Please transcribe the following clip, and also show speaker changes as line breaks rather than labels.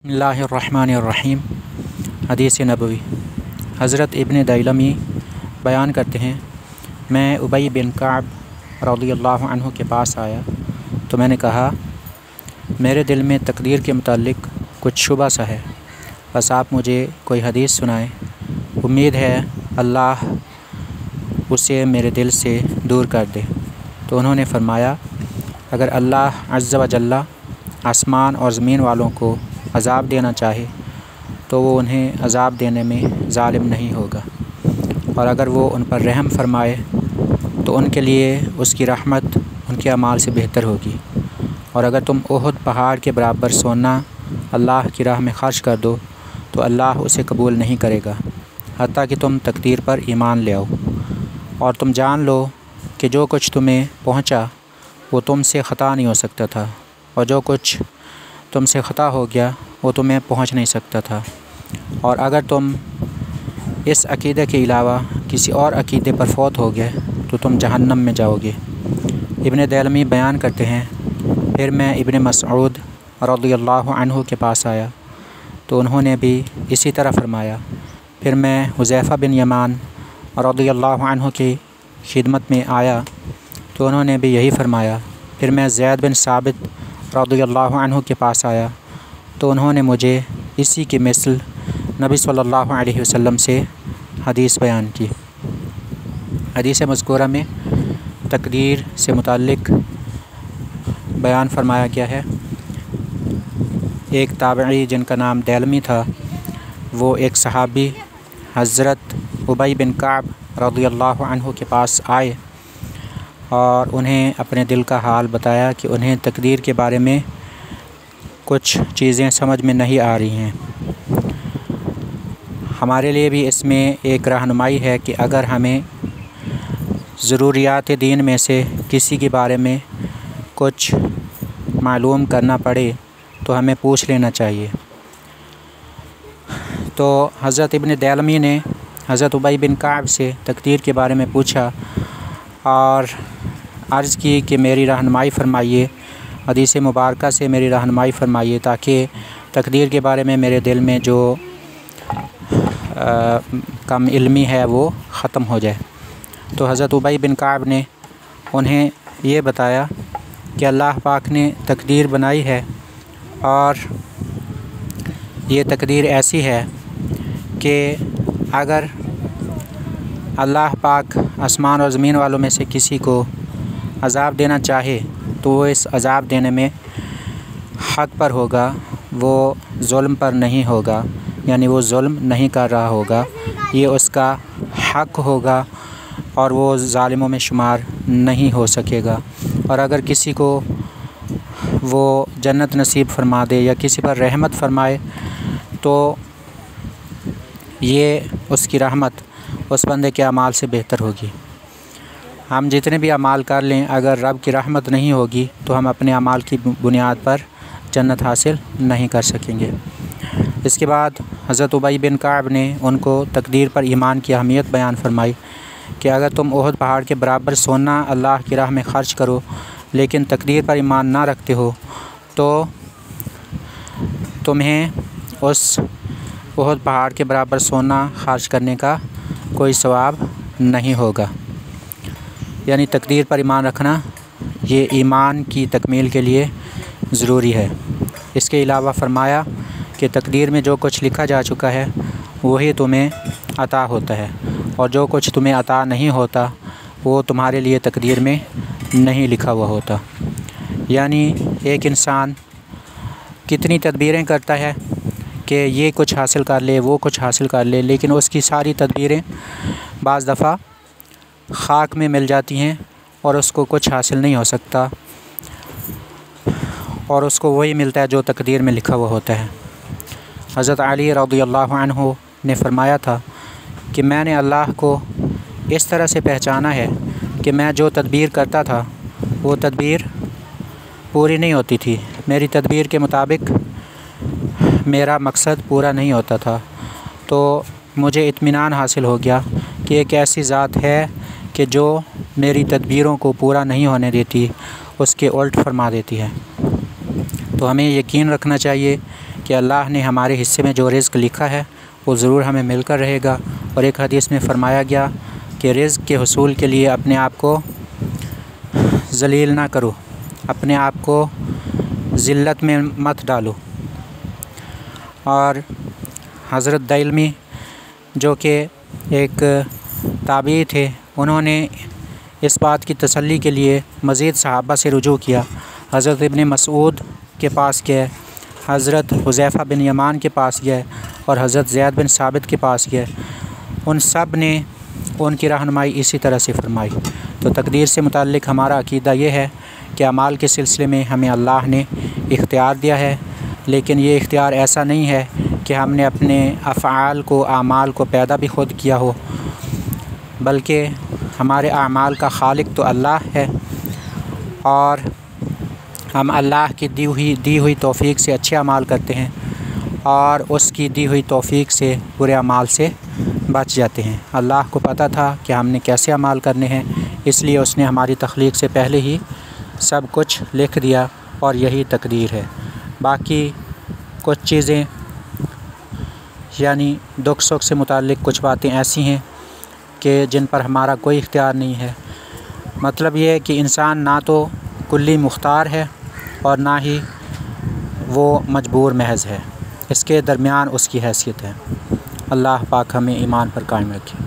बिस्मिल्लाहिर्रहमानिर्रहीम। हदीस नबवी। हज़रत इब्न दैलमी बयान करते हैं, मैं उबई बिन काब रज़ियल्लाहु अन्हु के पास आया तो मैंने कहा, मेरे दिल में तकदीर के मुताल्लिक़ कुछ शुबा सा है, बस आप मुझे कोई हदीस सुनाएं। उम्मीद है अल्लाह उसे मेरे दिल से दूर कर दे। तो उन्होंने फ़रमाया, अगर अल्लाह अज़्ज़ व जल्ला आसमान और ज़मीन वालों को अज़ाब देना चाहे तो वो उन्हें अज़ाब देने में ज़ालिम नहीं होगा, और अगर वो उन पर रहम फरमाए तो उनके लिए उसकी रहमत उनके अमाल से बेहतर होगी। और अगर तुम उहद पहाड़ के बराबर सोना अल्लाह की राह में ख़र्च कर दो तो अल्लाह उसे कबूल नहीं करेगा हत्ता कि तुम तकदीर पर ईमान ले आओ, और तुम जान लो कि जो कुछ तुम्हें पहुँचा वो तुमसे ख़ता नहीं हो सकता था, और जो कुछ तुमसे ख़ता हो गया वो तुम्हें पहुँच नहीं सकता था। और अगर तुम इस अक़ीदे के अलावा किसी और अक़ीदे पर फ़ौत हो गए तो तुम जहन्नम में जाओगे। इब्न दैलमी बयान करते हैं, फिर मैं इब्न मसऊद रज़ियल्लाहु अन्हु के पास आया तो उन्होंने भी इसी तरह फ़रमाया। फिर मैं हुज़ैफ़ा बिन यमान रज़ियल्लाहु अन्हु की खिदमत में आया तो उन्होंने भी यही फ़रमाया। फिर मैं ज़ैद बिन साबित रज़ियल्लाहु अन्हु के पास आया तो उन्होंने मुझे इसी की मिसल नबी सल्लल्लाहु अलैहि वसल्लम से हदीस बयान की। हदीस मज़कूरा में तकदीर से मुताल्लिक़ बयान फरमाया गया है। एक ताबई जिनका नाम दैलमी था, वो एक सहाबी हज़रत उबई बिन काब रज़ियल्लाहु अन्हु के पास आए और उन्हें अपने दिल का हाल बताया कि उन्हें तकदीर के बारे में कुछ चीज़ें समझ में नहीं आ रही हैं। हमारे लिए भी इसमें एक रहनुमाई है कि अगर हमें ज़रूरियात दीन में से किसी के बारे में कुछ मालूम करना पड़े तो हमें पूछ लेना चाहिए। तो हज़रत इब्न दैलमी ने हज़रत उबई बिन काब से तकदीर के बारे में पूछा और अर्ज़ की कि मेरी रहनुमाई फ़रमाइए, हदीस मुबारका से मेरी रहनुमाई फ़रमाइए, ताकि तकदीर के बारे में मेरे दिल में जो कम इल्मी है वो ख़त्म हो जाए। तो हज़रत उबई बिन काब ने उन्हें ये बताया कि अल्लाह पाक ने तकदीर बनाई है, और ये तकदीर ऐसी है कि अगर अल्लाह पाक आसमान और ज़मीन वालों में से किसी को अज़ाब देना चाहे तो वो इस अज़ाब देने में हक़ पर होगा, वो ज़ुल्म पर नहीं होगा, यानी वो ज़ुल्म नहीं कर रहा होगा, ये उसका हक़ होगा और वो ज़ालिमों में शुमार नहीं हो सकेगा। और अगर किसी को वो जन्नत नसीब फरमा दे या किसी पर रहमत फरमाए तो ये उसकी रहमत उस बंदे के अमाल से बेहतर होगी। हम जितने भी अमाल कर लें, अगर रब की रहमत नहीं होगी तो हम अपने अमाल की बुनियाद पर जन्नत हासिल नहीं कर सकेंगे। इसके बाद हज़रत उबई बिन काब ने उनको तकदीर पर ईमान की अहमियत बयान फरमाई कि अगर तुम उहद पहाड़ के बराबर सोना अल्लाह की राह में ख़र्च करो लेकिन तकदीर पर ईमान ना रखते हो तो तुम्हें उस उहद पहाड़ के बराबर सोना ख़र्च करने का कोई सवाब नहीं होगा। यानी तकदीर पर ईमान रखना ये ईमान की तकमील के लिए ज़रूरी है। इसके अलावा फ़रमाया कि तकदीर में जो कुछ लिखा जा चुका है वही तुम्हें अता होता है, और जो कुछ तुम्हें अता नहीं होता वो तुम्हारे लिए तकदीर में नहीं लिखा हुआ होता। यानी एक इंसान कितनी तदबीरें करता है कि ये कुछ हासिल कर ले, वो कुछ हासिल कर ले, लेकिन उसकी सारी तदबीरें बाज़ दफ़ा खाक में मिल जाती हैं और उसको कुछ हासिल नहीं हो सकता, और उसको वही मिलता है जो तकदीर में लिखा हुआ होता है। हज़रत अली रज़ियल्लाहु अन्हु ने फ़रमाया था कि मैंने अल्लाह को इस तरह से पहचाना है कि मैं जो तदबीर करता था वो तदबीर पूरी नहीं होती थी, मेरी तदबीर के मुताबिक मेरा मकसद पूरा नहीं होता था। तो मुझे इत्मीनान हासिल हो गया कि एक ऐसी ज़ात है कि जो मेरी तदबीरों को पूरा नहीं होने देती, उसके उल्ट फरमा देती है। तो हमें यकीन रखना चाहिए कि अल्लाह ने हमारे हिस्से में जो रिज़्क़ लिखा है वो ज़रूर हमें मिलकर रहेगा। और एक हदीस में फ़रमाया गया कि रिज़्क़ के हुसूल के लिए अपने आप को ज़लील ना करो, अपने आप को ज़िल्लत में मत डालो। और हज़रत दैलमी जो कि एक ताबी थे, उन्होंने इस बात की तसल्ली के लिए मज़ीद सहाबा से रुजू किया। हज़रत इब्न मसूद के पास गए, हज़रत हुज़ैफ़ा बिन यमान के पास गए और हज़रत ज़ैद बिन साबित के पास गए। उन सब ने उनकी रहनुमाई इसी तरह से फ़रमाई। तो तकदीर से मुताल्लिक़ हमारा अक़ीदा ये है कि अमाल के सिलसिले में हमें अल्लाह ने इख्तियार दिया है, लेकिन ये इख्तियार ऐसा नहीं है कि हमने अपने अफ़आल को, आमाल को पैदा भी ख़ुद किया हो, बल्कि हमारे आमाल का खालिक तो अल्लाह है और हम अल्लाह की दी हुई तौफ़ीक से अच्छे अमाल करते हैं और उसकी दी हुई तौफ़ीक से बुरे अमाल से बच जाते हैं। अल्लाह को पता था कि हमने कैसे अमाल करने हैं, इसलिए उसने हमारी तख्लीक़ से पहले ही सब कुछ लिख दिया और यही तकदीर है। बाकी कुछ चीज़ें यानी दुख सुख से मुताल्लिक़ कुछ बातें ऐसी हैं कि जिन पर हमारा कोई इख्तियार नहीं है। मतलब ये है कि इंसान ना तो कुल्ली मुख्तार है और ना ही वो मजबूर महज़ है, इसके दरमियान उसकी हैसियत है। अल्लाह पाक हमें ईमान पर कायम रखे।